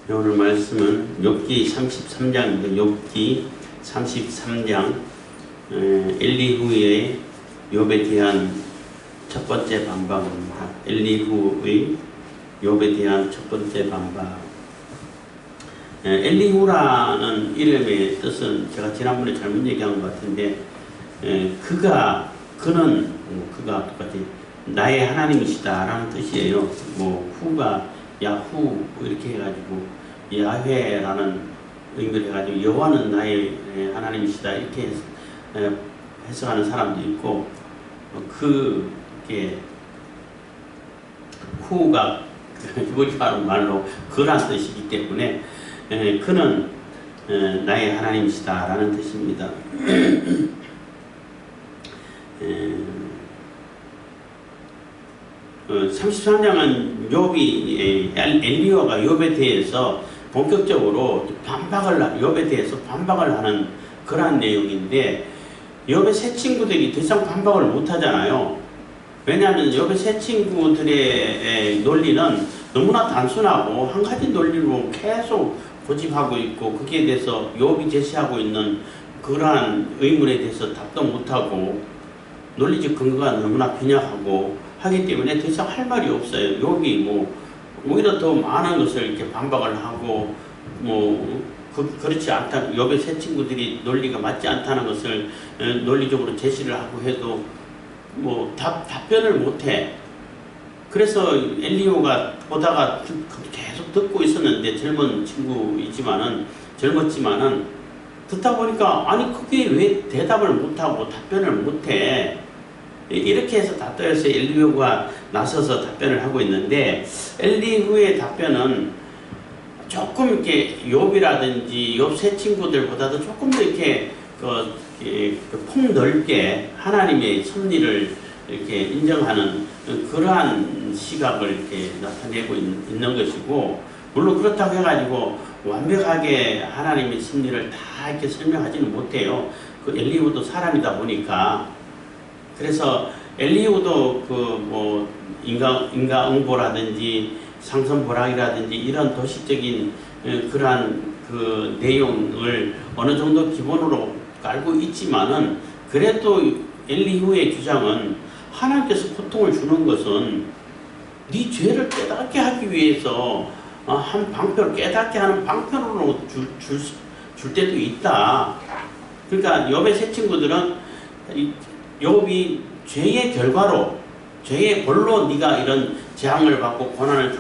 오늘 말씀은 욥기 33장입니다. 욥기 33장 엘리후의 욥에 대한 첫 번째 반박입니다. 엘리후의 욥에 대한 첫 번째 반박. 엘리후라는 이름의 뜻은 제가 지난번에 잘못 얘기한 것 같은데 그가 똑같이 나의 하나님이시다 라는 뜻이에요. 후가 야후 이렇게 해가지고 야훼라는 의미를 해가지고 여호와는 나의 하나님이시다 이렇게 해석하는 사람도 있고, 그게 후가 우리가 말로 그란 뜻이기 때문에 그는 나의 하나님이시다 라는 뜻입니다. 33장은 엘리후가 욥에 대해서 본격적으로 욥에 대해서 반박을 하는 그러한 내용인데, 욥의 세 친구들이 더 이상 반박을 못 하잖아요. 왜냐하면 욥의 세 친구들의 논리는 너무나 단순하고 한 가지 논리로 계속 고집하고 있고, 거기에 대해서 욥이 제시하고 있는 그러한 의문에 대해서 답도 못하고 논리적 근거가 너무나 빈약하고 하기 때문에 더 이상 할 말이 없어요. 욥이 오히려 더 많은 것을 이렇게 반박을 하고 그렇지 않다, 욥의 세 친구들이 논리가 맞지 않다는 것을 논리적으로 제시를 하고 해도 답변을 못해. 그래서 엘리후가 보다가 계속 듣고 있었는데, 젊었지만은 듣다 보니까 아니 그게 왜 대답을 못하고 답변을 못해, 이렇게 해서 답답해서 엘리후가 나서서 답변을 하고 있는데, 엘리후의 답변은 조금 이렇게 욥이라든지 욥 세 친구들보다도 조금 더 이렇게 폭넓게 하나님의 섭리를 이렇게 인정하는 그러한 시각을 이렇게 나타내고 있는 것이고, 물론 그렇다고 해가지고 완벽하게 하나님의 섭리를 다 이렇게 설명하지는 못해요. 엘리후도 사람이다 보니까. 그래서 엘리후도 인과응보라든지 상선보락이라든지 이런 도시적인 그러한 내용을 어느 정도 기본으로 깔고 있지만은, 그래도 엘리후의 주장은 하나님께서 고통을 주는 것은 네 죄를 깨닫게 하기 위해서 한 방편, 깨닫게 하는 방편으로 줄 때도 있다. 그러니까 욥의 세 친구들은 욥이 죄의 결과로, 죄의 벌로 네가 이런 재앙을 받고 고난을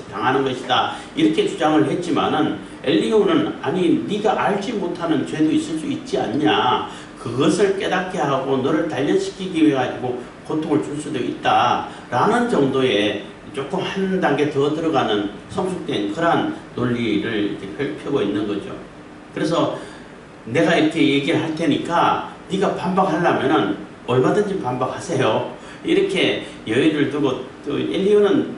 당하는 것이다 이렇게 주장을 했지만은, 엘리후는 아니 네가 알지 못하는 죄도 있을 수 있지 않냐, 그것을 깨닫게 하고 너를 단련시키기 위해 가지고 고통을 줄 수도 있다 라는 정도의 조금 한 단계 더 들어가는 성숙된 그러한 논리를 이렇게 펴고 있는 거죠. 그래서 내가 이렇게 얘기를 할 테니까 네가 반박하려면은 얼마든지 반박하세요, 이렇게 여유를 두고, 또 엘리후는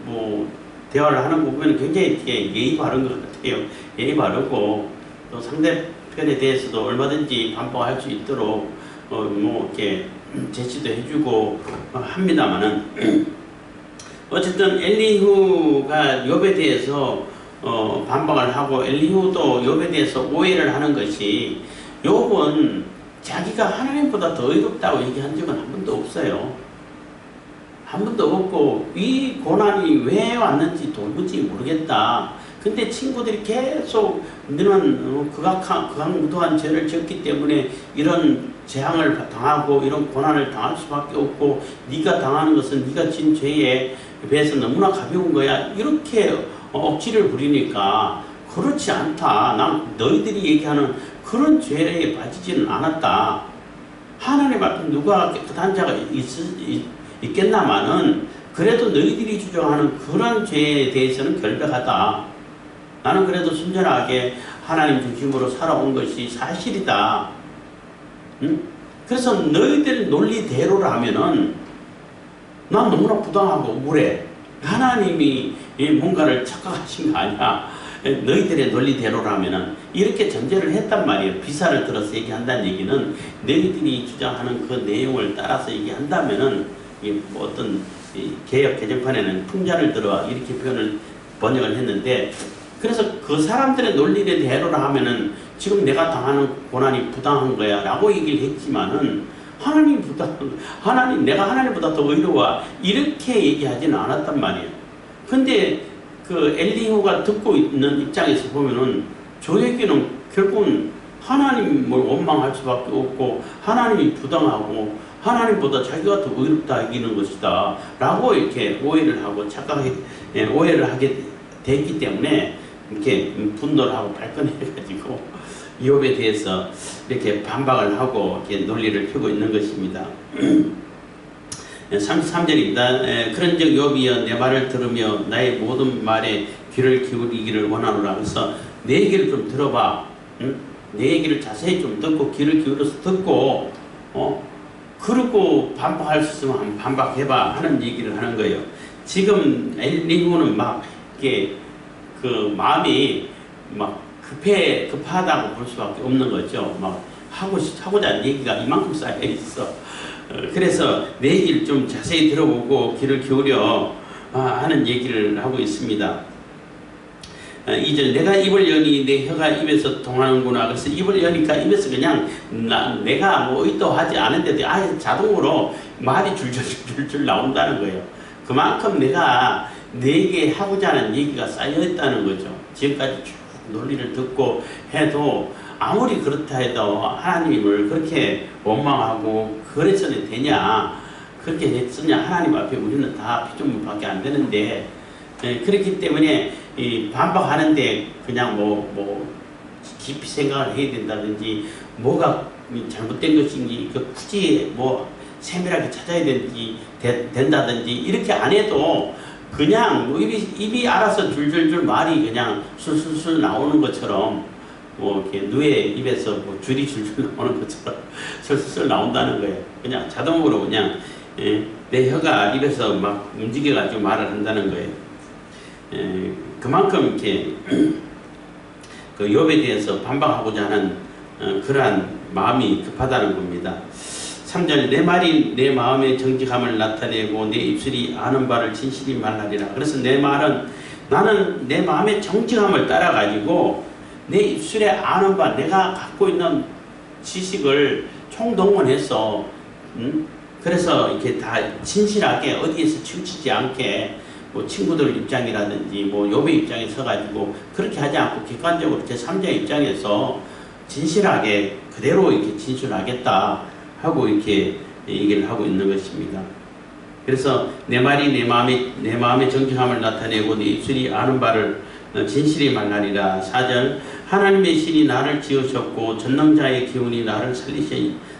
대화를 하는 부분은 굉장히 예의 바른 것 같아요. 예의 바르고 또 상대편에 대해서도 얼마든지 반박할 수 있도록 이렇게 제시도 해주고 합니다만은, 어쨌든 엘리후가 욥에 대해서 반박을 하고 엘리후도 욥에 대해서 오해를 하는 것이, 욥은 자기가 하나님보다 더 의롭다고 얘기한 적은 한 번도 없어요. 한 번도 없고, 이 고난이 왜 왔는지 도무지 모르겠다. 근데 친구들이 계속 너는 극악무도한 죄를 지었기 때문에 이런 재앙을 당하고 이런 고난을 당할 수밖에 없고, 네가 당하는 것은 네가 진 죄에 비해서 너무나 가벼운 거야, 이렇게 억지를 부리니까, 그렇지 않다, 난 너희들이 얘기하는 그런 죄에 빠지지는 않았다, 하나님 앞에 누가 깨끗한 자가 있겠나마는 그래도 너희들이 주장하는 그런 죄에 대해서는 결백하다, 나는 그래도 순전하게 하나님 중심으로 살아온 것이 사실이다. 그래서 너희들 논리대로라면은 난 너무나 부당하고 억울해, 하나님이 뭔가를 착각하신 거 아니야, 너희들의 논리대로라면은, 이렇게 전제를 했단 말이에요. 비사를 들어서 얘기한다는 얘기는 너희들이 주장하는 그 내용을 따라서 얘기한다면은, 어떤 개혁 개정판에는 풍자를 들어 이렇게 번역을 했는데, 그래서 그 사람들의 논리에 대로를 하면은 지금 내가 당하는 고난이 부당한 거야 라고 얘기를 했지만은 하나님 내가 하나님보다 더 의로워 이렇게 얘기하지는 않았단 말이에요. 근데 그 엘리후가 듣고 있는 입장에서 보면은 저에게는 결국은 하나님을 원망할 수밖에 없고 하나님이 부당하고 하나님보다 자기가 더 의롭다 이기는 것이다 라고 이렇게 오해를 하고 오해를 하게 됐기 때문에 이렇게 분노를 하고 발끈해가지고 욥에 대해서 이렇게 반박을 하고 이렇게 논리를 펴고 있는 것입니다. 33절입니다. 그런즉 욥이여 내 말을 들으며 나의 모든 말에 귀를 기울이기를 원하노라. 그래서 내 얘기를 좀 들어봐. 응? 내 얘기를 자세히 좀 듣고 귀를 기울여서 듣고 그리고 반박할 수 있으면 한번 반박해봐 하는 얘기를 하는 거예요. 지금 엘리후는 막 이게 그 마음이 막 급하다고 볼 수밖에 없는 거죠. 막 하고자 하는 얘기가 이만큼 쌓여 있어. 그래서 내 얘기를 좀 자세히 들어보고 귀를 기울여 하는 얘기를 하고 있습니다. 2절 내가 입을 여니 내 혀가 입에서 통하는구나. 그래서 입을 여니까 입에서 그냥 내가 뭐 의도하지 않은데도 아예 자동으로 말이 줄줄 나온다는 거예요. 그만큼 내가 내게 하고자 하는 얘기가 쌓여있다는 거죠. 지금까지 쭉 논리를 듣고 해도 아무리 그렇다 해도 하나님을 그렇게 원망하고 그래서는 되냐 그렇게 했으냐. 하나님 앞에 우리는 다 피조물밖에 안 되는데 그렇기 때문에 이 반박하는데 그냥 뭐 깊이 생각을 해야 된다든지 뭐가 잘못된 것인지 굳이 뭐 세밀하게 찾아야 된다든지 이렇게 안 해도 그냥 뭐 입이 알아서 줄줄줄 말이 그냥 술술술 나오는 것처럼 뭐 이렇게 누의 입에서 뭐 줄이 줄줄 나오는 것처럼 술술술 나온다는 거예요. 그냥 자동으로 그냥 내 혀가 입에서 막 움직여가지고 말을 한다는 거예요. 그만큼 이렇게 그 욥에 대해서 반박하고자 하는 그러한 마음이 급하다는 겁니다. 3절 내 말이 내 마음의 정직함을 나타내고 내 입술이 아는 바를 진실히 말하리라. 그래서 내 말은 나는 내 마음의 정직함을 따라가지고 내 입술에 아는 바 내가 갖고 있는 지식을 총동원해서 그래서 이렇게 다 진실하게 어디에서 치우치지 않게 뭐 친구들 입장이라든지 뭐 욥의 입장에 서가지고 그렇게 하지 않고 객관적으로 제3자 입장에서 진실하게 그대로 이렇게 진술하겠다 하고 이렇게 얘기를 하고 있는 것입니다. 그래서 내 말이 내 마음의 정직함을 나타내고 내 입술이 아는 바를 진실히 말하리라. 4절 하나님의 신이 나를 지으셨고 전능자의 기운이 나를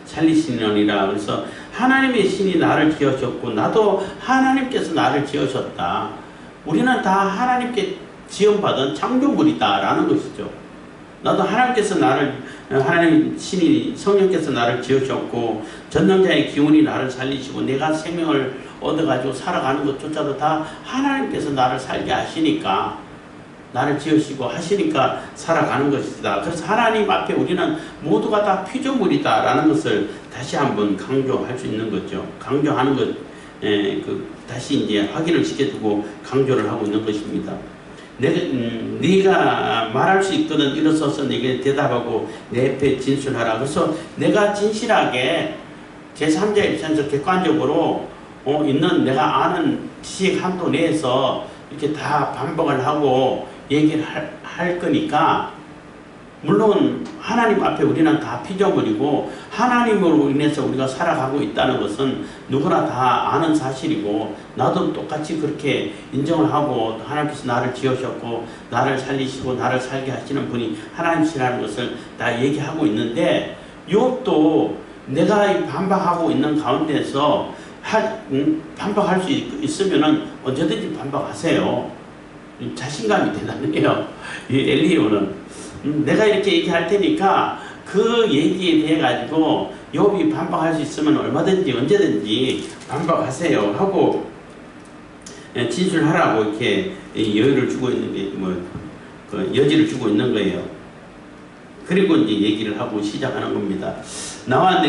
살리시느니라. 그래서 하나님의 신이 나를 지으셨고 나도 하나님께서 나를 지으셨다. 우리는 다 하나님께 지음받은 창조물이다 라는 것이죠. 나도 하나님 신이 성령께서 나를 지으셨고 전능자의 기운이 나를 살리시고 내가 생명을 얻어가지고 살아가는 것조차도 다 하나님께서 나를 살게 하시니까 나를 지으시고 하시니까 살아가는 것이다. 그래서 하나님 앞에 우리는 모두가 다 피조물이다 라는 것을 다시 한번 강조할 수 있는 거죠. 강조하는 것, 다시 이제 확인을 시켜주고 강조를 하고 있는 것입니다. 네가 말할 수 있거든 일어서서 내게 대답하고 내 앞에 진술하라. 그래서 내가 진실하게 제3자 입장에서 객관적으로 있는 내가 아는 지식 한도 내에서 이렇게 다 반박을 하고 얘기를 할 거니까 물론 하나님 앞에 우리는 다 피조물이고 하나님으로 인해서 우리가 살아가고 있다는 것은 누구나 다 아는 사실이고 나도 똑같이 그렇게 인정을 하고 하나님께서 나를 지으셨고 나를 살리시고 나를 살게 하시는 분이 하나님이시라는 것을 다 얘기하고 있는데 욥도 내가 반박하고 있는 가운데서 반박할 수 있으면 언제든지 반박하세요. 자신감이 대단해요. 이 엘리후는 내가 이렇게 얘기할 테니까 그 얘기에 대해 가지고 욥이 반박할 수 있으면 얼마든지 언제든지 반박하세요 하고 진술하라고 이렇게 여유를 주고 있는 게 그 여지를 주고 있는 거예요. 그리고 이제 얘기를 하고 시작하는 겁니다. 나와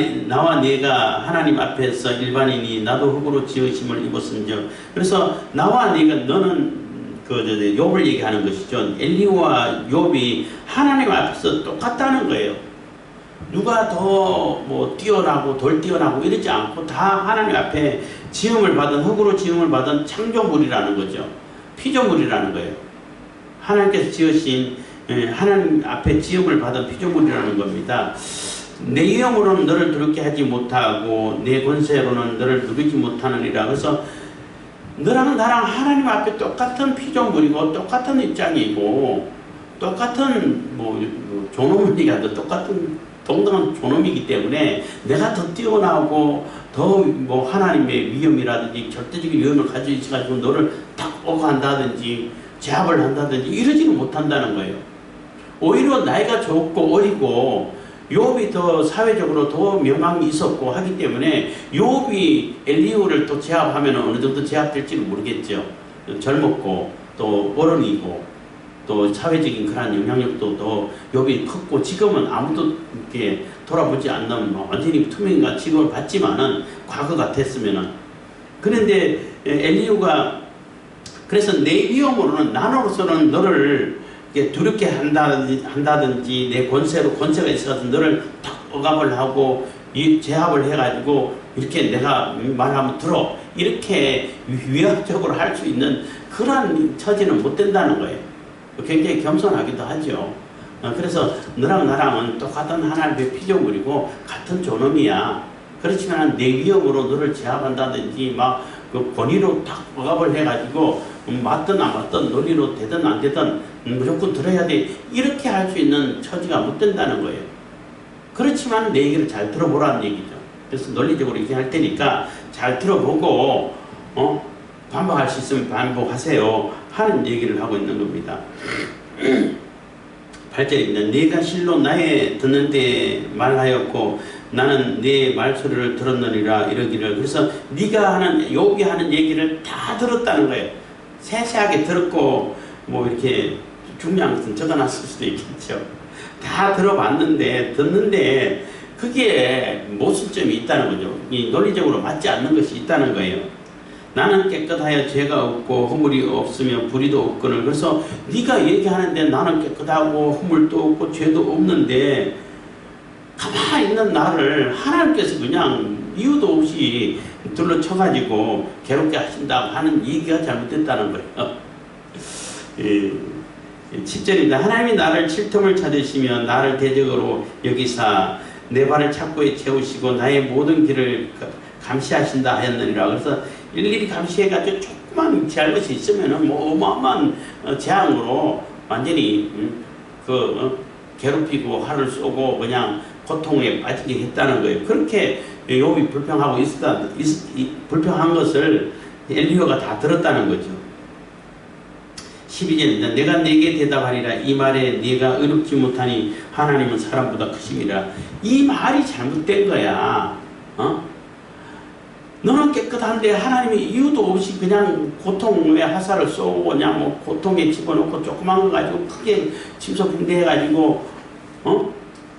네가 하나님 앞에서 일반인이 나도 흙으로 지으심을 입었은즉. 그래서 나와 네가 너는 욥을 얘기하는 것이죠. 엘리후와 욥이 하나님 앞에서 똑같다는 거예요. 누가 더 뭐 뛰어나고 덜 뛰어나고 이러지 않고 다 하나님 앞에 지음을 받은, 흙으로 지음을 받은 창조물이라는 거죠. 피조물이라는 거예요. 하나님께서 지으신, 하나님 앞에 지음을 받은 피조물이라는 겁니다. 내 영으로는 너를 두렵게 하지 못하고 내 권세로는 너를 누르지 못하느니라. 그래서 너랑 나랑 하나님 앞에 똑같은 피조물이고 똑같은 입장이고 똑같은 뭐 존엄이라도 똑같은 동등한 존엄이기 때문에 내가 더 뛰어나고 더 뭐 하나님의 위엄이라든지 절대적인 위엄을 가지고 있어가지고 너를 딱 오가한다든지 제압을 한다든지 이러지는 못한다는 거예요. 오히려 나이가 적고 어리고 욥이 더 사회적으로 더 명망이 있었고 하기 때문에 욥이 엘리후를 또 제압하면 어느 정도 제압될지는 모르겠죠. 젊었고 또 어른이고 또 사회적인 그런 영향력도 더 욥이 컸고 지금은 아무도 이렇게 돌아보지 않는 완전히 투명인간 취급을 받지만은 과거 같았으면은. 그런데 엘리후가 그래서 내 위험으로는 나로서는 너를 두렵게 한다든지 내 권세가 있어서 너를 탁 억압을 하고 제압을 해가지고 이렇게 내가 말하면 들어 이렇게 위협적으로 할 수 있는 그런 처지는 못 된다는 거예요. 굉장히 겸손하기도 하죠. 그래서 너랑 나랑은 똑같은 하나님의 피조물이고 같은 존엄이야. 그렇지만 내 위협으로 너를 제압한다든지 막 그 권위로 탁 억압을 해가지고 맞든 안 맞든 논리로 되든 안 되든 무조건 들어야 돼. 이렇게 할 수 있는 처지가 못 된다는 거예요. 그렇지만 내 얘기를 잘 들어보라는 얘기죠. 그래서 논리적으로 이렇게 할 테니까 잘 들어보고 반박할 수 있으면 반복하세요 하는 얘기를 하고 있는 겁니다. 8절입니다. 네가 실로 나의 듣는데 말하였고 나는 네 말소리를 들었느니라 이러기를. 그래서 네가 하는 욥이 하는 얘기를 다 들었다는 거예요. 세세하게 들었고 뭐 이렇게 중요한 것은 적어놨을 수도 있겠죠. 다 들어봤는데 듣는데 그게 모순점이 있다는 거죠. 이 논리적으로 맞지 않는 것이 있다는 거예요. 나는 깨끗하여 죄가 없고 허물이 없으며 불의도 없거늘. 그래서 네가 얘기하는데 나는 깨끗하고 허물도 없고 죄도 없는데 가만히 있는 나를 하나님께서 그냥 이유도 없이 둘러쳐가지고 괴롭게 하신다고 하는 얘기가 잘못됐다는 거예요. 10절입니다. 하나님이 나를 칠텀을 찾으시며 나를 대적으로 여기사 내 발을 착고에 채우시고 나의 모든 길을 감시하신다 하였느니라. 그래서 일일이 감시해가지고 조그만 잘못이 있으면은 뭐 어마어마한 재앙으로 완전히 괴롭히고 화를 쏘고 그냥 고통에 빠지게 했다는 거예요. 그렇게 욥이 불평하고 불평한 것을 엘리후가 다 들었다는 거죠. 12절입니다. 내가 네게 대답하리라. 이 말에 네가 의롭지 못하니 하나님은 사람보다 크심이라. 이 말이 잘못된 거야. 너는 깨끗한데 하나님이 이유도 없이 그냥 고통에 화살을 쏘고 그냥 뭐 고통에 집어넣고 조그만 거 가지고 크게 침소빙대해가지고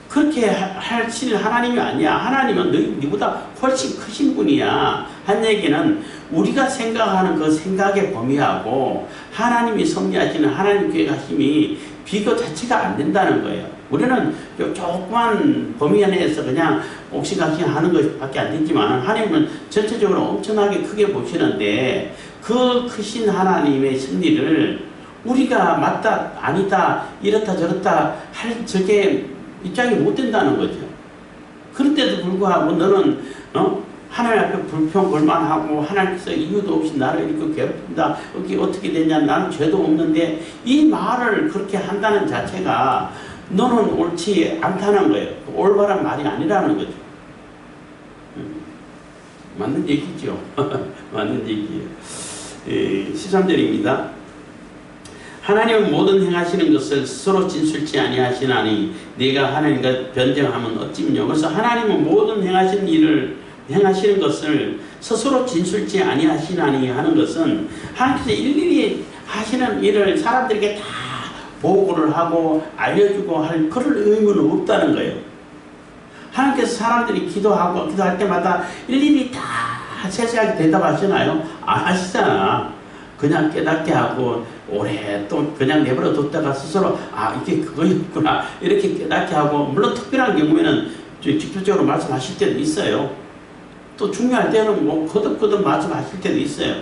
그렇게 하시는 하나님이 아니야. 하나님은 너보다 훨씬 크신 분이야. 한 얘기는 우리가 생각하는 그 생각의 범위하고 하나님이 섭리하시는 하나님 계획하심이 비교 자체가 안 된다는 거예요. 우리는 조그만 범위 안에서 그냥 옥신각신 하는 것밖에 안 되지만 하나님은 전체적으로 엄청나게 크게 보시는데 그 크신 하나님의 섭리를 우리가 맞다 아니다 이렇다 저렇다 할 적에 입장이 못 된다는 거죠. 그런데도 불구하고 너는 하나님 앞에 불평불만하고 하나님께서 이유도 없이 나를 이렇게 괴롭힌다. 이게 어떻게 되냐. 나는 죄도 없는데 이 말을 그렇게 한다는 자체가 너는 옳지 않다는 거예요. 올바른 말이 아니라는 거죠. 맞는 얘기죠. 맞는 얘기예요. 13절입니다. 하나님은 모든 행하시는 것을 스스로 진술치 아니하시나니 네가 하나님과 변정하면 어찌미뇨. 그래서 하나님은 모든 행하시는 일을 행하시는 것을 스스로 진술치 아니하시나니 하는 것은 하나님께서 일일이 하시는 일을 사람들에게 다 보고를 하고 알려주고 할 그럴 의무는 없다는 거예요. 하나님께서 사람들이 기도할 때마다 일일이 다 세세하게 대답하시나요? 안 하시잖아. 그냥 깨닫게 하고 오래 또 그냥 내버려 뒀다가 스스로 이게 그거였구나 이렇게 깨닫게 하고, 물론 특별한 경우에는 직접적으로 말씀하실 때도 있어요. 또 중요할 때는 뭐 거듭거듭 말씀하실 때도 있어요.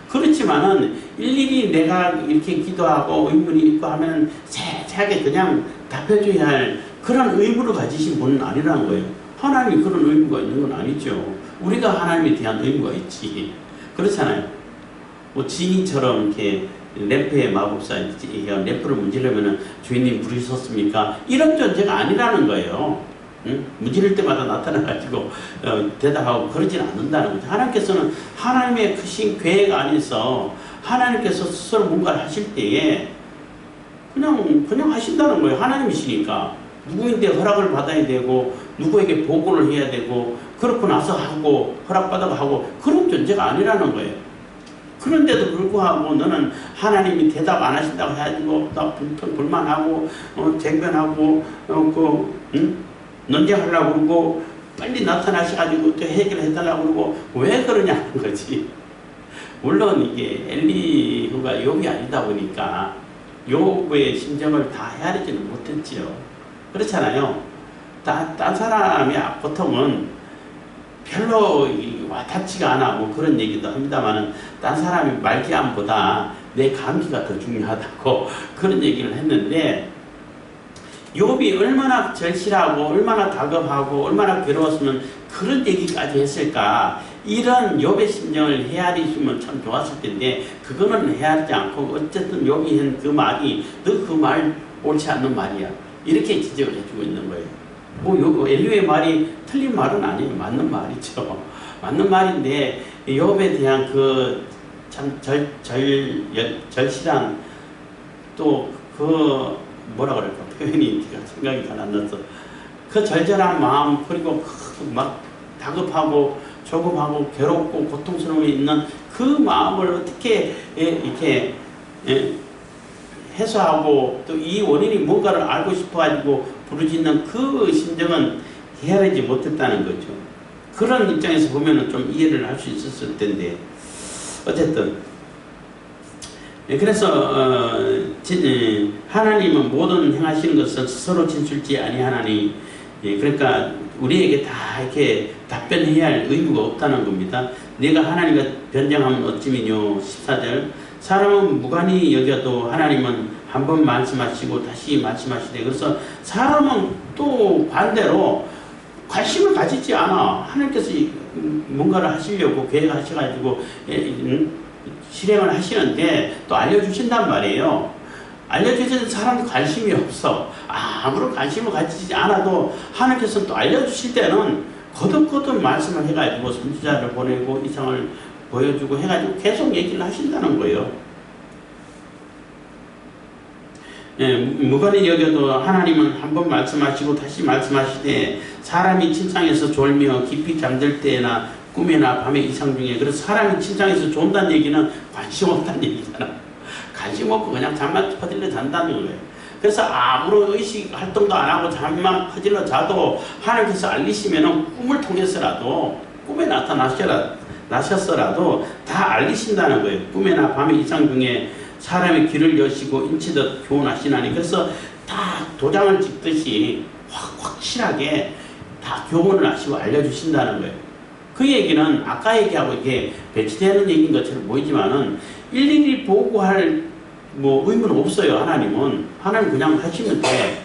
그렇지만은 일일이 내가 이렇게 기도하고 의문이 있고 하면 세세하게 그냥 답해줘야 할 그런 의무를 가지신 분은 아니라는 거예요. 하나님이 그런 의무가 있는 건 아니죠. 우리가 하나님에 대한 의무가 있지. 그렇잖아요. 뭐 지니처럼 이렇게 램프의 마법사, 램프를 문지르면은 주인님 부르셨습니까? 이런 존재가 아니라는 거예요. 응? 문지를 때마다 나타나가지고 대답하고 그러진 않는다는 거죠. 하나님께서는 하나님의 크신 계획 안에서 하나님께서 스스로 뭔가를 하실 때에 그냥 하신다는 거예요. 하나님이시니까. 누구인데 허락을 받아야 되고 누구에게 보고를 해야 되고 그렇고 나서 하고 허락받아가 하고 그런 존재가 아니라는 거예요. 그런데도 불구하고 너는 하나님이 대답 안 하신다고 해가지고 나 불만하고 쟁변하고 논쟁하려고 그러고 빨리 나타나셔가지고 또 해결해달라고 그러고 왜 그러냐는 거지. 물론 이게 엘리후가 욥이 아니다 보니까 욥의 심정을 다 헤아리지는 못했지요. 그렇잖아요. 딴 사람이 보통은 별로 와닿지가 않아 뭐 그런 얘기도 합니다만은 딴 사람이 말기암보다 내 감기가 더 중요하다고 그런 얘기를 했는데, 욥이 얼마나 절실하고 얼마나 다급하고 얼마나 괴로웠으면 그런 얘기까지 했을까. 이런 욥의 심정을 헤아리시면 참 좋았을 텐데 그거는 헤아리지 않고 어쨌든 욥이 한 그 말이 너 그 말 옳지 않는 말이야 이렇게 지적을 해주고 있는 거예요. 뭐 엘리후의 말이 틀린 말은 아니에요. 맞는 말이죠. 맞는 말인데 욥에 대한 그 참 절실한 또 그 뭐라 그럴까 표현이 생각이 잘 안 나서 그 절절한 마음, 그리고 막 다급하고 조급하고 괴롭고 고통스러움이 있는 그 마음을 어떻게 이렇게 해소하고 또 이 원인이 뭔가를 알고 싶어가지고 부르짖는 그 심정은 헤아리지 못했다는 거죠. 그런 입장에서 보면은 좀 이해를 할 수 있었을 텐데 어쨌든 그래서 하나님은 모든 행하시는 것은 스스로 진술지 아니하나니, 그러니까 우리에게 다 이렇게 답변해야 할 의무가 없다는 겁니다. 내가 하나님과 변정하면 어찌미뇨. 14절 사람은 무관히 여겨도 하나님은 한 번 말씀하시고 다시 말씀하시되, 그래서 사람은 또 반대로 관심을 가지지 않아. 하나님께서 뭔가를 하시려고 계획하셔가지고 실행을 하시는데 또 알려주신단 말이에요. 알려주시는 사람은 관심이 없어. 아무런 관심을 가지지 않아도 하나님께서는 또 알려주실 때는 거듭거듭 말씀을 해가지고 선지자를 보내고 이상을 보여주고 해가지고 계속 얘기를 하신다는 거예요. 무관히 여겨도 하나님은 한 번 말씀하시고 다시 말씀하시되, 사람이 침상에서 졸며 깊이 잠들 때나 꿈이나 밤의 이상 중에, 그래서 사람이 침상에서 존다는 얘기는 관심 없다는 얘기잖아. 관심 없고 그냥 잠만 퍼질러 잔다는 거예요. 그래서 아무런 의식 활동도 안 하고 잠만 퍼질러 자도 하나님께서 알리시면은 꿈을 통해서라도, 꿈에 나셨어라도 다 알리신다는 거예요. 꿈이나 밤의 이상 중에 사람의 귀를 여시고 인치듯 교훈하시나니. 그래서 다 도장을 찍듯이 확실하게 다 교훈을 하시고 알려주신다는 거예요. 그 얘기는 아까 얘기하고 이게 배치되는 얘기인 것처럼 보이지만은 일일이 보고할 뭐 의무는 없어요. 하나님 그냥 하시면 돼.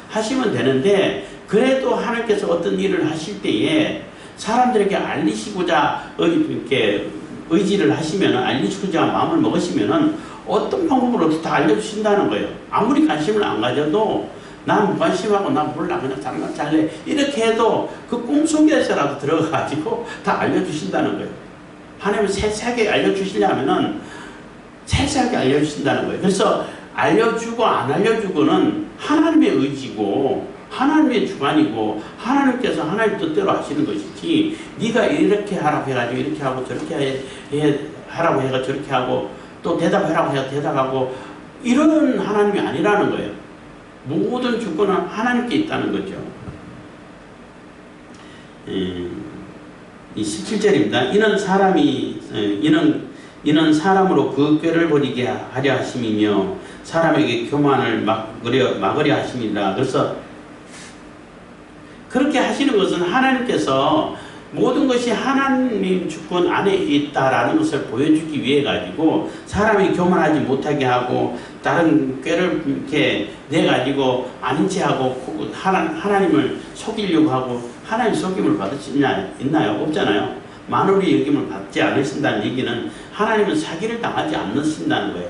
하시면 되는데, 그래도 하나님께서 어떤 일을 하실 때에 사람들에게 알리시고자 이렇게 의지를 하시면은, 알리시고자 마음을 먹으시면은 어떤 방법으로도 다 알려주신다는 거예요. 아무리 관심을 안 가져도 난 무관심하고 난 몰라 그냥 잠만 잘래 이렇게 해도 그 꿈속에서라도 들어가가지고 다 알려주신다는 거예요. 하나님은 세세하게 알려주시려면은 세세하게 알려주신다는 거예요. 그래서 알려주고 안 알려주고는 하나님의 의지고 하나님의 주관이고 하나님께서 하나님 뜻대로 하시는 것이지, 네가 이렇게 하라고 해가지고 이렇게 하고 저렇게 하라고 해가 저렇게 하고 또 대답하라고 해서 대답하고 이런 하나님이 아니라는 거예요. 모든 주권은 하나님께 있다는 거죠. 이 17절입니다. 이는 이는 사람으로 그 꾀를 버리게 하려 하심이며 사람에게 교만을 막으려 하심이라. 그래서 그렇게 하시는 것은 하나님께서 모든 것이 하나님 주권 안에 있다라는 것을 보여주기 위해 가지고 사람이 교만하지 못하게 하고 다른 꾀를 이렇게 내 가지고 아닌 체 하고 하나님을 속이려고 하고 하나님 속임을 받을 수 있나요? 없잖아요. 만월의 여김을 받지 않으신다는 얘기는 하나님은 사기를 당하지 않으신다는 거예요.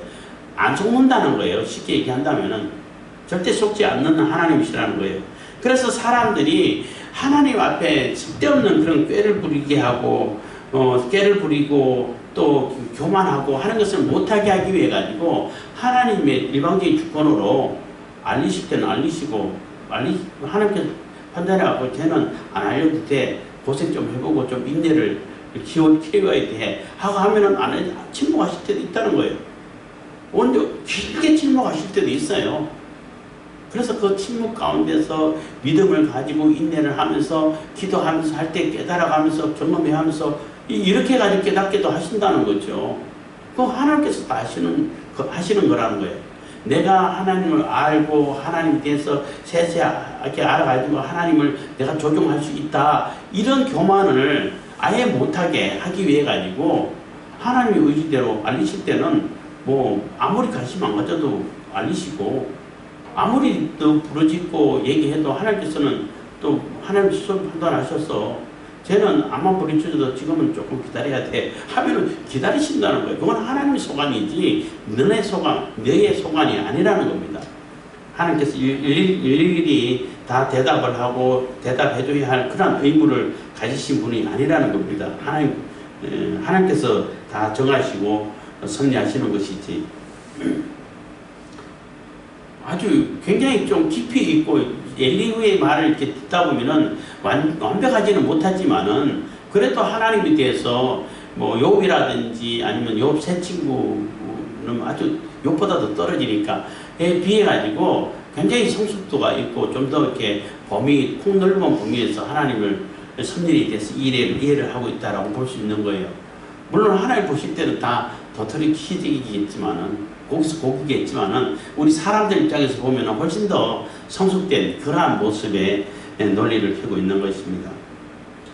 안 속는다는 거예요. 쉽게 얘기한다면은 절대 속지 않는 하나님이시라는 거예요. 그래서 사람들이 하나님 앞에 쓸데없는 그런 꾀를 부리게 하고 꾀를 부리고 또 교만하고 하는 것을 못하게 하기 위해 가지고 하나님의 일방적인 주권으로 알리실 때는 알리시고 하나님께서 판단해갖고 쟤는 안 알려도 돼. 고생 좀 해보고 좀 인내를 키워야 돼 하고 하면은 침묵하실 때도 있다는 거예요. 오히려 길게 침묵하실 때도 있어요. 그래서 그 침묵 가운데서 믿음을 가지고 인내를 하면서 기도하면서 할 때 깨달아가면서 점검해하면서 이렇게 가지고 깨닫게도 하신다는 거죠. 그거 하나님께서 다 하시는 거라는 거예요. 내가 하나님을 알고 하나님에 대해서 세세하게 알아가지고 하나님을 내가 조종할 수 있다. 이런 교만을 아예 못하게 하기 위해 가지고 하나님의 의지대로 알리실 때는 뭐 아무리 관심 안 가져도 알리시고 아무리 또 부르짖고 얘기해도 하나님께서는 또 하나님 스스로 판단하셔서 쟤는 암만 부르짖어도 지금은 조금 기다려야 돼 하면은 기다리신다는 거예요. 그건 하나님의 소관이지 너의 소관이 아니라는 겁니다. 하나님께서 일일이 다 대답을 하고 대답해줘야 할 그런 의무를 가지신 분이 아니라는 겁니다. 하나님께서 다 정하시고 섭리하시는 것이지. 아주 굉장히 좀 깊이 있고 엘리후의 말을 이렇게 듣다 보면은 완벽하지는 못하지만은 그래도 하나님에 대해서 뭐 욥이라든지 아니면 욥 세 친구는 아주 욥보다 더 떨어지니까 비해 가지고 굉장히 성숙도가 있고 좀 더 이렇게 폭넓은 범위에서 하나님을 섭리에 대해서 이해를 하고 있다라고 볼 수 있는 거예요. 물론 하나님 보실 때는 다 도토리 키재기겠지만은 고기겠지만은 우리 사람들 입장에서 보면 훨씬 더 성숙된 그러한 모습의 논리를 펴고 있는 것입니다.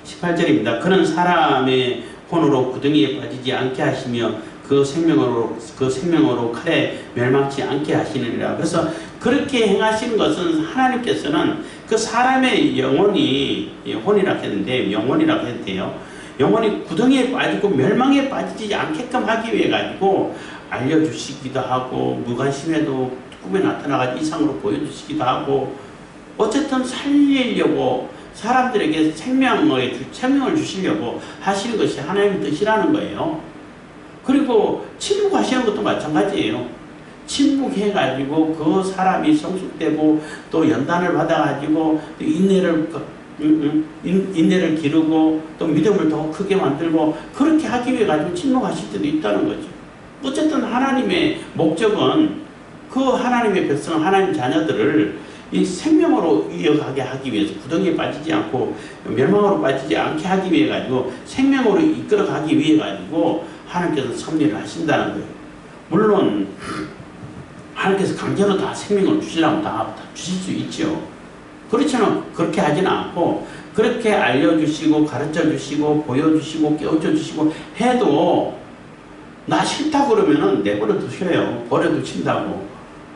18절입니다. 그는 사람의 혼으로 구덩이에 빠지지 않게 하시며 그 생명으로 칼에 멸망치 않게 하시느니라. 그래서 그렇게 행하시는 것은 하나님께서는 그 사람의 영혼이 혼이라고 했는데 영혼이라고 했대요. 영혼이 구덩이에 빠지고 멸망에 빠지지 않게끔 하기 위해 가지고 알려주시기도 하고 무관심해도 꿈에 나타나가지고 이상으로 보여주시기도 하고 어쨌든 살리려고 사람들에게 생명을 주시려고 하시는 것이 하나님의 뜻이라는 거예요. 그리고 침묵하시는 것도 마찬가지예요. 침묵해가지고 그 사람이 성숙되고 또 연단을 받아가지고 인내를 기르고 또 믿음을 더 크게 만들고 그렇게 하기 위해 가지고 침묵하실 때도 있다는 거죠. 어쨌든 하나님의 목적은 그 하나님의 백성, 하나님 자녀들을 이 생명으로 이어가게 하기 위해서 구덩이에 빠지지 않고 멸망으로 빠지지 않게 하기 위해 가지고 생명으로 이끌어가기 위해 가지고 하나님께서 섭리를 하신다는 거예요. 물론 하나님께서 강제로 다 생명을 주시려면 다 주실 수 있죠. 그렇지만 그렇게 하지는 않고 그렇게 알려주시고 가르쳐주시고 보여주시고 깨우쳐주시고 해도 나 싫다고 그러면은 내버려 두셔요. 버려두신다고.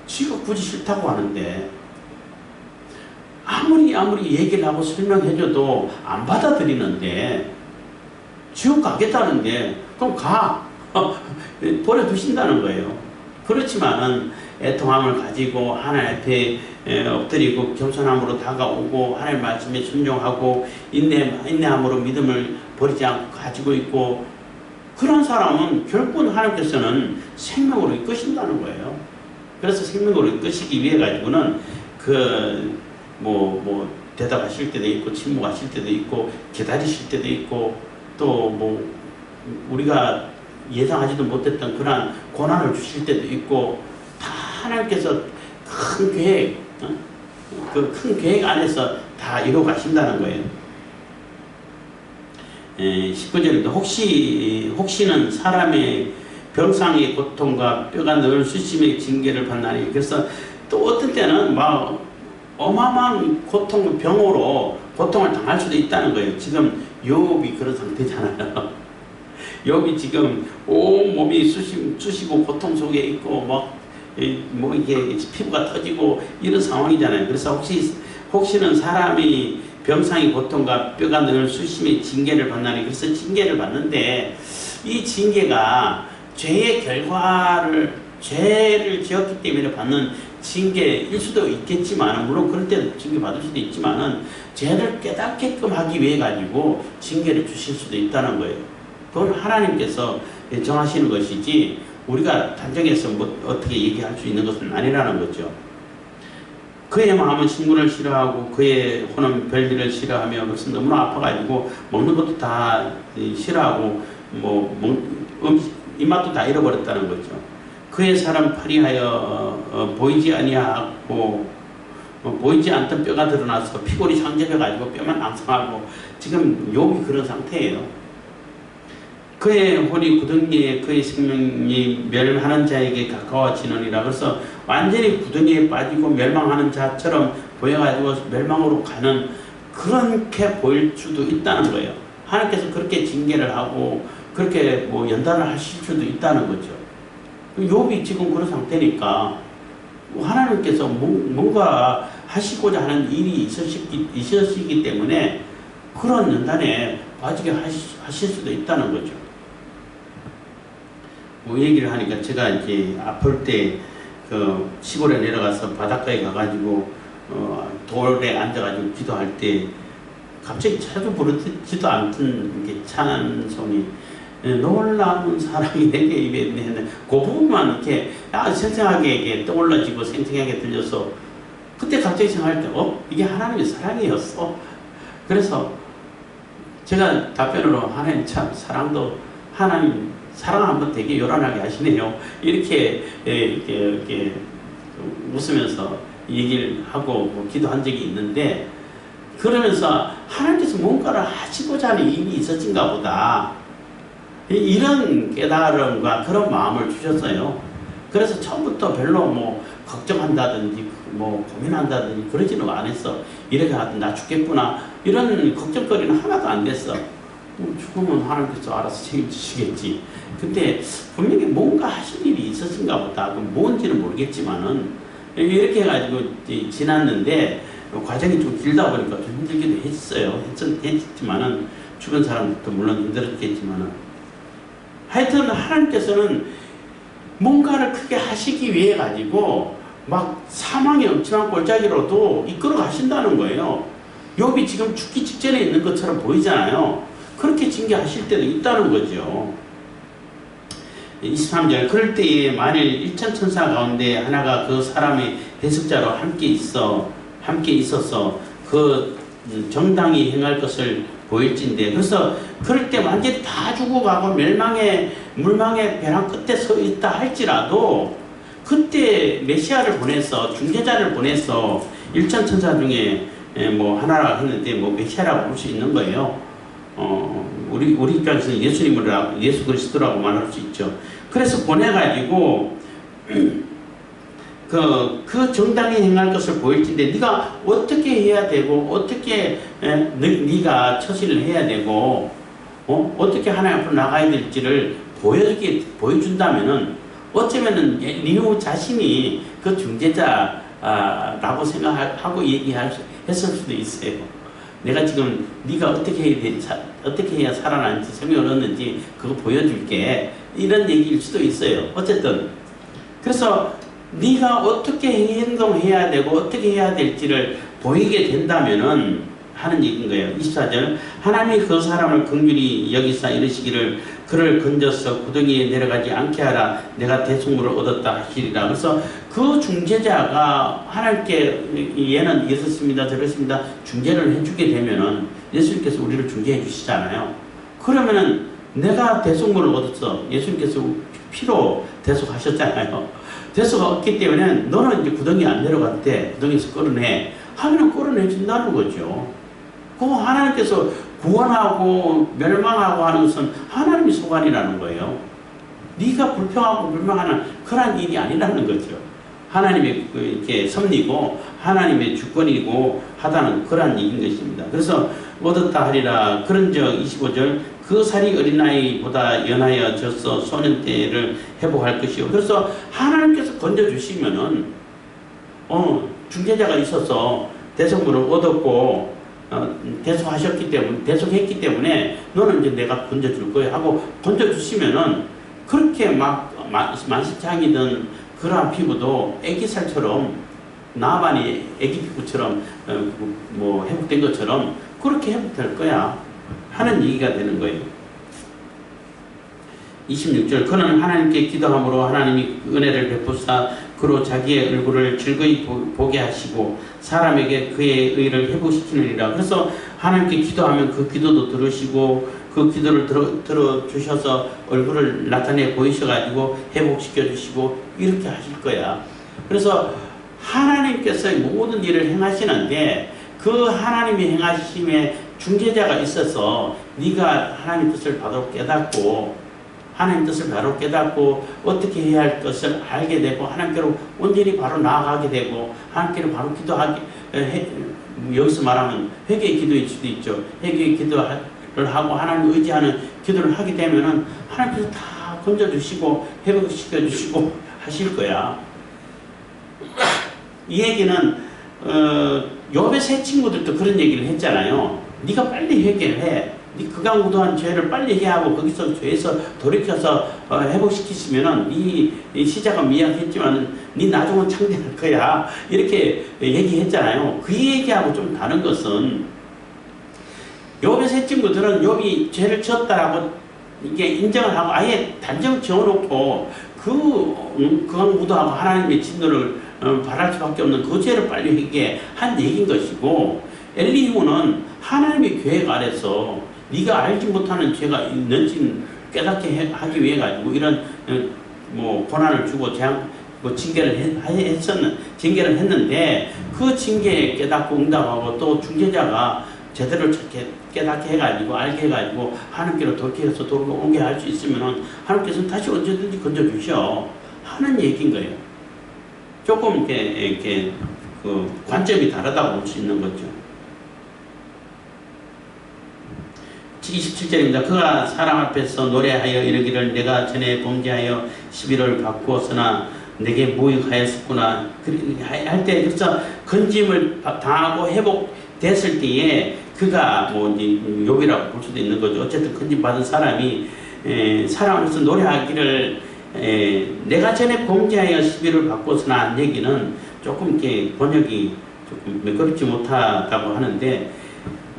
지가 굳이 싫다고 하는데 아무리 얘기를 하고 설명해줘도 안 받아들이는데 지옥 가겠다는데 그럼 가. 버려두신다는 거예요. 그렇지만은 애통함을 가지고 하나님 앞에 엎드리고 겸손함으로 다가오고 하나님 말씀에 순종하고 인내함으로 믿음을 버리지 않고 가지고 있고 그런 사람은 결국은 하나님께서는 생명으로 이끄신다는 거예요. 그래서 생명으로 이끄시기 위해 가지고는 대답하실 때도 있고 침묵하실 때도 있고 기다리실 때도 있고 또 우리가 예상하지도 못했던 그런 고난을 주실 때도 있고 다 하나님께서 큰 계획, 그 큰 계획 안에서 다 이루어 가신다는 거예요. 19절입니다. 혹시는 사람의 병상의 고통과 뼈가 늘 수심의 징계를 받나니. 그래서 또 어떤 때는 막 어마어마한 고통, 병으로 고통을 당할 수도 있다는 거예요. 지금 욥이 그런 상태잖아요. 욥이 지금 온 몸이 쑤시고 고통 속에 있고 뭐 이게 피부가 터지고 이런 상황이잖아요. 그래서 혹시는 사람이 병상의 고통과 뼈가 늘 수심의 징계를 받나니. 그래서 징계를 받는데 이 징계가 죄의 결과를 죄를 지었기 때문에 받는 징계일 수도 있겠지만, 물론 그럴 때도 징계 받을 수도 있지만은 죄를 깨닫게끔 하기 위해 가지고 징계를 주실 수도 있다는 거예요. 그건 하나님께서 정하시는 것이지 우리가 단정해서 뭐 어떻게 얘기할 수 있는 것은 아니라는 거죠. 그의 마음은 신군을 싫어하고 그의 혼은 별일을 싫어하며, 그래서 너무나 아파가지고 먹는 것도 다 싫어하고 입맛도 다 잃어버렸다는 거죠. 그의 살은 파리하여 보이지 아니하고 보이지 않던 뼈가 드러나서 피골이 상접해가지고 뼈만 앙상하고, 지금 욥이 그런 상태예요. 그의 혼이 구덩이에 그의 생명이 멸망하는 자에게 가까워지느니라. 그래서 완전히 구덩이에 빠지고 멸망하는 자처럼 보여가지고 멸망으로 가는, 그렇게 보일 수도 있다는 거예요. 하나님께서 그렇게 징계를 하고 그렇게 뭐 연단을 하실 수도 있다는 거죠. 욥이 지금 그런 상태니까 하나님께서 뭔가 하시고자 하는 일이 있으시기 때문에 그런 연단에 빠지게 하실 수도 있다는 거죠. 뭐 얘기를 하니까, 제가 이제 아플 때 그 시골에 내려가서 바닷가에 가가지고 돌에 앉아가지고 기도할 때 갑자기 자주 부르지도 않던 이렇게 찬송이 놀라운 사랑이 내게 입에 있네. 그 부분만 이렇게 생생하게 이렇게 떠올라지고 생생하게 들려서, 그때 갑자기 생각할 때 이게 하나님의 사랑이었어. 그래서 제가 답변으로, 하나님 참 사랑도, 하나님 사랑 한번 되게 요란하게 하시네요. 이렇게 웃으면서 얘기를 하고 뭐 기도한 적이 있는데, 그러면서 하나님께서 뭔가를 하시고자 하는 일이 있었던가 보다, 이런 깨달음과 그런 마음을 주셨어요. 그래서 처음부터 별로 뭐 걱정한다든지 뭐 고민한다든지 그러지는 않았어. 이렇게 하든 나 죽겠구나 이런 걱정거리는 하나도 안 됐어. 죽으면 하나님께서 알아서 책임지시겠지. 근데 분명히 뭔가 하실 일이 있었는가 보다. 뭔지는 모르겠지만은 이렇게 해가지고 지났는데, 과정이 좀 길다 보니까 좀 힘들기도 했지만은 주변 사람들도 물론 힘들었겠지만은, 하여튼 하나님께서는 뭔가를 크게 하시기 위해 가지고 막 사망의 엄청난 골짜기로도 이끌어 가신다는 거예요. 욥이 지금 죽기 직전에 있는 것처럼 보이잖아요. 그렇게 징계하실 때도 있다는 거죠. 23절, 그럴 때에 만일 일천천사 가운데 하나가 그 사람의 해석자로 함께 있어서 그 정당히 행할 것을 보일진데, 그래서 그럴 때 완전히 다 죽어가고 물망의 벼랑 끝에 서 있다 할지라도, 그때 메시아를 보내서, 중재자를 보내서 일천천사 중에 뭐 하나라고 했는데 뭐 메시아라고 볼 수 있는 거예요. 우리 입장에서는 예수 그리스도라고 말할 수 있죠. 그래서 보내가지고 그 정당히 행할 것을 보일진데, 네가 어떻게 해야 되고 어떻게 네가 처신을 해야 되고 어떻게 하나님 앞으로 나가야 될지를 보여준다면은, 어쩌면은 리우 자신이 그 중재자라고 생각하고 했을 수도 있어요. 내가 지금 네가 어떻게 해야 살아나는지 생명을 얻는지 그거 보여줄게, 이런 얘기일 수도 있어요. 어쨌든 그래서 네가 어떻게 행동해야 되고 어떻게 해야 될지를 보이게 된다면은 하는 얘기인 거예요. 24절, 하나님이 그 사람을 긍휼히 여기사 이르시기를 그를 건져서 구덩이에 내려가지 않게 하라. 내가 대속물을 얻었다 하시리라. 그래서 그 중재자가 하나님께 얘는 이렇습니다 저렇습니다 중재를 해주게 되면은, 예수님께서 우리를 중재해 주시잖아요. 그러면은 내가 대속물을 얻었어. 예수님께서 피로 대속하셨잖아요. 대속가 없기 때문에 너는 이제 구덩이 안 내려갈 때 구덩이에서 끌어내 하면 끌어내준다는 거죠. 그 하나님께서 구원하고 멸망하고 하는 것은 하나님의 소관이라는 거예요. 네가 불평하고 불만하는 그런 일이 아니라는 거죠. 하나님의 이렇게 섭리고 하나님의 주권이고 하다는 그런 얘기인 것입니다. 그래서 얻었다 하리라. 그런즉 25절 그 살이 어린아이보다 연하여 져서 소년 때를 회복할 것이요. 그래서 하나님께서 건져주시면은 중재자가 있어서 대속물을 얻었고 대속했기 때문에 너는 이제 내가 건져줄 거야 하고 건져주시면은 그렇게 막 만시창이든 그러한 피부도 애기살처럼 나만이 애기 피부처럼 뭐 회복된 것처럼 그렇게 회복될 거야 하는 얘기가 되는 거예요. 26절 그는 하나님께 기도함으로 하나님이 은혜를 베푸사 그로 자기의 얼굴을 즐거이 보게 하시고 사람에게 그의 의를 회복시키느니라. 그래서 하나님께 기도하면 그 기도도 들으시고 그 기도를 들어주셔서 얼굴을 나타내 보이셔가지고 회복시켜 주시고 이렇게 하실 거야. 그래서 하나님께서 모든 일을 행하시는데 그 하나님이 행하심에 중재자가 있어서 네가 하나님 뜻을 바로 깨닫고 하나님 뜻을 바로 깨닫고 어떻게 해야 할 것을 알게 되고 하나님께로 온전히 바로 나아가게 되고 하나님께로 바로 기도하게 여기서 말하면 회개의 기도일 수도 있죠. 회개의 기도를 하고 하나님 의지하는 기도를 하게 되면은 하나님께서 다 건져주시고 회복시켜주시고 하실 거야. 이 얘기는 욥의 세 친구들도 그런 얘기를 했잖아요. 네가 빨리 회개를 해. 네 극악무도한 죄를 빨리 해하고 거기서 죄에서 돌이켜서 회복시키시면은 이 시작은 미약했지만 네 나중은 창대할 거야. 이렇게 얘기했잖아요. 그 얘기하고 좀 다른 것은 욥의 세 친구들은 욥이 죄를 지었다라고 이게 인정을 하고 아예 단정 지어놓고 극악무도하고 하나님의 진노를 바랄 수밖에 없는 그 죄를 빨리 회개한 얘기인 것이고 엘리후는 하나님의 계획 아래서 네가 알지 못하는 죄가 있는지 깨닫게 하기 위해 가지고 이런 뭐 고난을 주고 징계를 했는데 그 징계에 깨닫고 응답하고 또 중재자가 제대로 깨닫게 해가지고 알게 해가지고 하나님께로 돌이켜서 돌아오게 할 수 있으면은 하나님께서는 다시 언제든지 건져주셔 하는 얘기인 거예요. 조금 이렇게 그 관점이 다르다고 볼 수 있는 거죠. 27절입니다. 그가 사람 앞에서 노래하여 이르기를 내가 전에 범죄하여 시비를 받고서나 내게 모욕하였었구나 할 때 그래서 건짐을 당하고 회복됐을 때에 그가 뭐 이제 욥이라고 볼 수도 있는 거죠. 어쨌든 건짐 받은 사람이 사람 앞에서 노래하기를 내가 전에 범죄하여 시비를 받고서나 한 얘기는 조금 이렇게 번역이 조금 매끄럽지 못하다고 하는데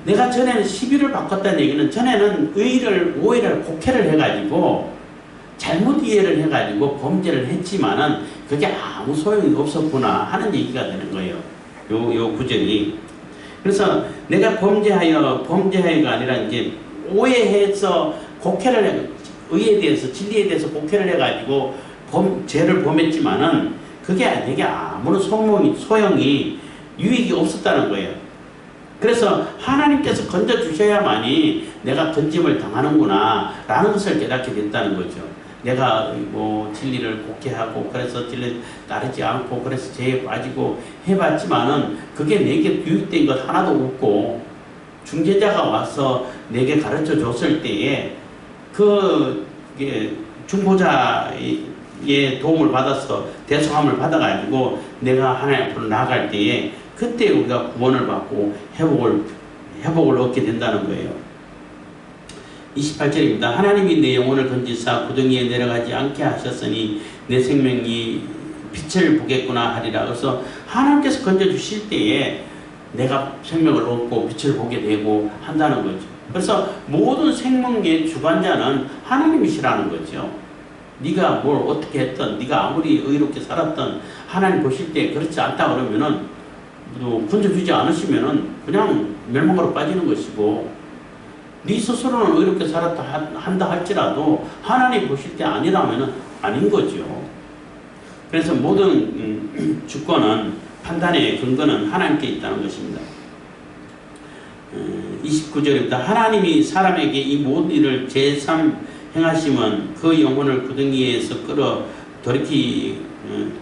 내가 전에는 시비를 바꿨다는 얘기는 전에는 오해를 곡해를 해가지고 잘못 이해를 해가지고 범죄를 했지만은 그게 아무 소용이 없었구나 하는 얘기가 되는 거예요. 요 구절이. 그래서 내가 범죄하여가 아니라 이제 오해해서 곡해를 의에 대해서 진리에 대해서 곡해를 해가지고 죄를 범했지만은 그게 내게 아무런 소용이 유익이 없었다는 거예요. 그래서 하나님께서 건져주셔야만이 내가 건짐을 당하는구나 라는 것을 깨닫게 됐다는 거죠. 내가 뭐 진리를 곡해하고 그래서 진리를 따르지 않고 그래서 죄에 빠지고 해봤지만은 그게 내게 유익된 것 하나도 없고 중재자가 와서 내게 가르쳐 줬을 때에 그 중보자의 도움을 받아서 대속함을 받아가지고 내가 하나님 앞으로 나아갈 때에 그때 우리가 구원을 받고 회복을 얻게 된다는 거예요. 28절입니다. 하나님이 내 영혼을 건지사 구덩이에 내려가지 않게 하셨으니 내 생명이 빛을 보겠구나 하리라. 그래서 하나님께서 건져주실 때에 내가 생명을 얻고 빛을 보게 되고 한다는 거죠. 그래서 모든 생명의 주관자는 하나님이시라는 거죠. 네가 뭘 어떻게 했든 네가 아무리 의롭게 살았든 하나님 보실 때 그렇지 않다 그러면은 건져주지 않으시면은 그냥 멸망으로 빠지는 것이고 네 스스로는 의롭게 살았다 한다 할지라도 하나님 보실 때 아니라면은 아닌 거죠. 그래서 모든 주권은 판단의 근거는 하나님께 있다는 것입니다. 29절입니다. 하나님이 사람에게 이 모든 일을 제3 행하심은 그 영혼을 구덩이에서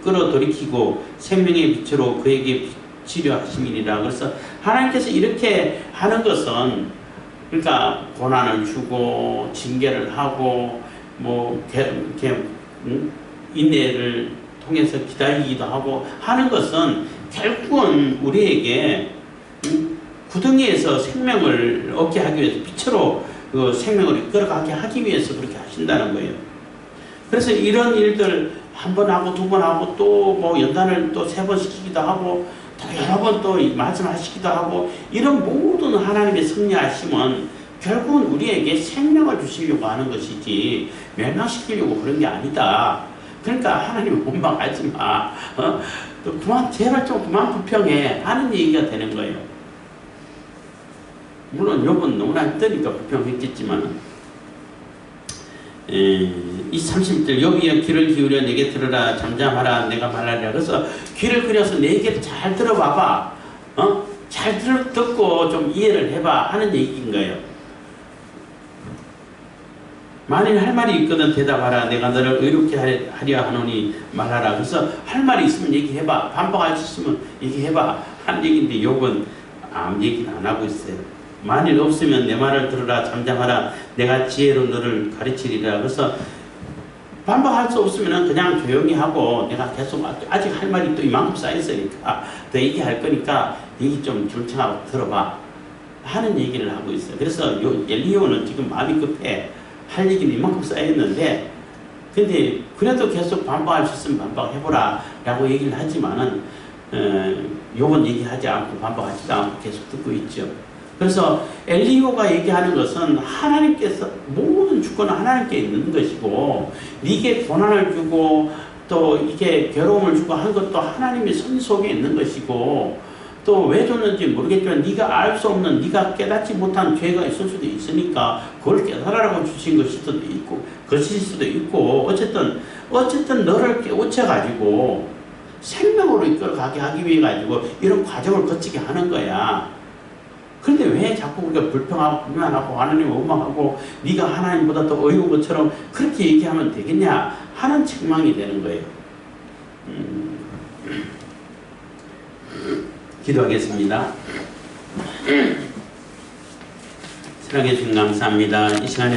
끌어돌이키고 생명의 빛으로 그에게 비치려 하심이니라. 그래서 하나님께서 이렇게 하는 것은 그러니까 고난을 주고 징계를 하고 뭐 이렇게 인내를 통해서 기다리기도 하고 하는 것은 결국은 우리에게 구덩이에서 생명을 얻게 하기 위해서 빛으로 그 생명을 이끌어가게 하기 위해서 그렇게 하신다는 거예요. 그래서 이런 일들 한 번 하고 두 번 하고 또 뭐 연단을 또 세 번 시키기도 하고 또 여러 번 또 말씀하시기도 하고 이런 모든 하나님의 섭리하심은 결국은 우리에게 생명을 주시려고 하는 것이지 멸망시키려고 그런 게 아니다. 그러니까 하나님 원망하지 마. 또 그만 제발 좀 그만 불평해 하는 얘기가 되는 거예요. 물론 요번 너무나 힘드니까 불평했겠지만 이 30절 여기에 귀를 기울여 내게 들으라 잠잠하라 내가 말하리라. 그래서 귀를 그려서 내 얘기를 잘 들어봐봐. 잘 듣고 좀 이해를 해봐 하는 얘기인 거예요. 만일 할 말이 있거든 대답하라. 내가 너를 의롭게 하려 하노니 말하라. 그래서 할 말이 있으면 얘기해봐. 반박할 수 있으면 얘기해봐 하는 얘기인데 욕은 아무 얘기는 안 하고 있어요. 만일 없으면 내 말을 들으라 잠잠하라 내가 지혜로 너를 가르치리라. 그래서 반박할 수 없으면 그냥 조용히 하고 내가 계속 아직 할 말이 또 이만큼 쌓였으니까 더 얘기할 거니까 얘기 좀 줄청하고 들어봐 하는 얘기를 하고 있어요. 그래서 엘리야는 지금 마음이 급해. 할 얘기는 이만큼 쌓였는데 근데 그래도 계속 반박할 수 있으면 반박해보라 라고 얘기를 하지만은 요건 얘기하지 않고 반박하지도 않고 계속 듣고 있죠. 그래서 엘리야가 얘기하는 것은 하나님께서 모든 주권은 하나님께 있는 것이고 네게 고난을 주고 또 이게 괴로움을 주고 한 것도 하나님의 섭리 속에 있는 것이고 또 왜 줬는지 모르겠지만 네가 알 수 없는 네가 깨닫지 못한 죄가 있을 수도 있으니까 그걸 깨달으라고 주신 것일 수도 있고 것일 수도 있고 어쨌든 너를 깨우쳐 가지고 생명으로 이끌어가게 하기 위해 가지고 이런 과정을 거치게 하는 거야. 그런데 왜 자꾸 우리가 불평하고 불만하고 하나님 원망하고 네가 하나님보다 더 어려운 것처럼 그렇게 얘기하면 되겠냐 하는 책망이 되는 거예요. 기도하겠습니다. 사랑해 주님 감사합니다. 이 시간에